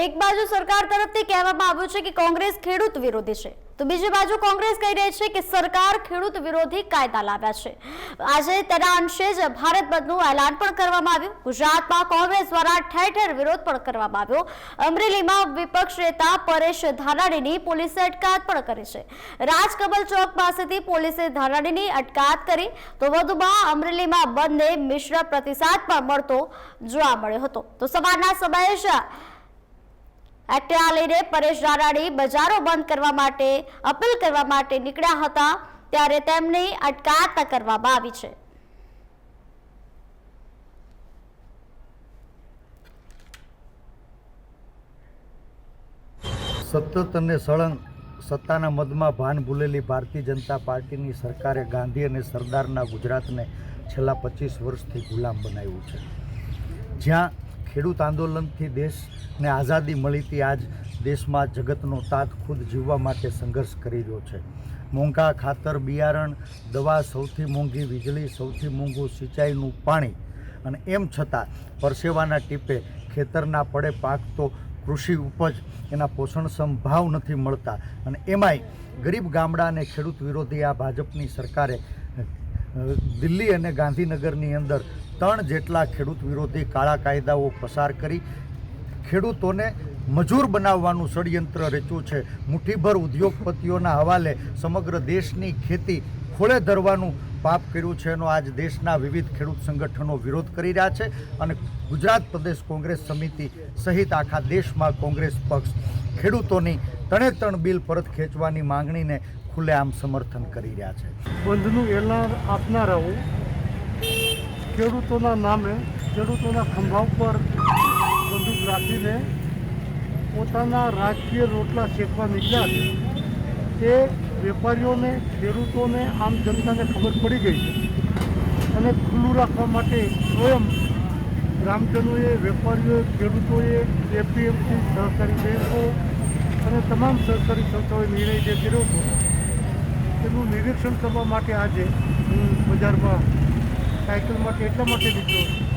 એક બાજુ સરકાર તરફથી કહેવામાં આવ્યું છે કે કોંગ્રેસ ખેડૂત વિરોધી છે, તો બીજી બાજુ કોંગ્રેસ કહી રહી છે કે સરકાર ખેડૂત વિરોધી કાયદા લાવ્યા છે। આજે તેના અંશે જ ભારત બંધનું એલાન પણ કરવામાં આવ્યું। ગુજરાતમાં કોંગ્રેસ દ્વારા ઠેર ઠેર વિરોધ પણ કરવામાં આવ્યો। અમરેલીમાં વિપક્ષ નેતા પરેશ ધાનાણીની પોલીસે અટકાયત પણ કરી છે। રાજકમલ ચોક પાસેથી પોલીસે ધાનાણીની અટકાયત કરી, તો વધુમાં અમરેલીમાં બંધને મિશ્ર પ્રતિસાદ પણ મળતો જોવા મળ્યો હતો। તો સવારના સમયે જ एक्टिवा लईने परेश धानाणी बजारो बंद करवा माटे अपील करवा माटे નીકળ્યા હતા, ત્યારે તેમની અટકાયત કરવામાં આવી છે। સતત અને સળંગ સત્તાના મદમાં ભાન ભૂલેલી ભારતીય જનતા પાર્ટીની સરકારે ગાંધી અને સરદારના ગુજરાતને છેલ્લા 25 વર્ષથી ગુલામ બનાવ્યું છે। જ્યાં ખેડૂત આંદોલનથી દેશને આઝાદી મળી હતી, આજ દેશમાં જગતનો તાત ખુદ જીવવા માટે સંઘર્ષ કરી રહ્યો છે। મોંઘા ખાતર, બિયારણ, દવા, સૌથી મોંઘી વીજળી, સૌથી મોંઘું સિંચાઈનું પાણી, અને એમ છતાં પરસેવાના ટીપે ખેતરના પડે પાકતો કૃષિ ઉપજ એના પોષણક્ષમ ભાવ નથી મળતા, અને એમાંય ગરીબ ગામડા અને ખેડૂત વિરોધી આ ભાજપની સરકારે દિલ્હી અને ગાંધીનગરની અંદર 3 જેટલા ખેડૂત વિરોધી કાળા કાયદાઓ પસાર કરી ખેડૂતોને મજૂર બનાવવાનું ષડયંત્ર રચ્યું છે। મુઠ્ઠીભર ઉદ્યોગપતિઓના હવાલે સમગ્ર દેશની ખેતી ખોળે ધરવાનું પાપ કર્યું છે, એનો આજ દેશના વિવિધ ખેડૂત સંગઠનો વિરોધ કરી રહ્યા છે, અને ગુજરાત પ્રદેશ કોંગ્રેસ સમિતિ સહિત આખા દેશમાં કોંગ્રેસ પક્ષ ખેડૂતોની તણે બિલ પરત ખેંચવાની માંગણીને ખુલ્લેઆમ સમર્થન કરી રહ્યા છે। બંધનું એલાન આપનારાઓ ખેડૂતોના નામે ખેડૂતોના ખંભા ઉપર બંદૂક રાખીને પોતાના રાજકીય રોટલા શેકવા નીકળ્યા છે। તે વેપારીઓને, ખેડૂતોને, આમ જનતાને ખબર પડી ગઈ છે, અને ખુલ્લું રાખવા માટે સ્વયં ગ્રામજનોએ, વેપારીઓએ, ખેડૂતોએ, એપીએમસી, સહકારી બેંકો અને તમામ સરકારી સંસ્થાઓએ નિર્ણય જે કર્યો હતો તેનું નિરીક્ષણ કરવા માટે આજે હું બજારમાં સાયકલ માટે એટલા માટે નીકળ્યો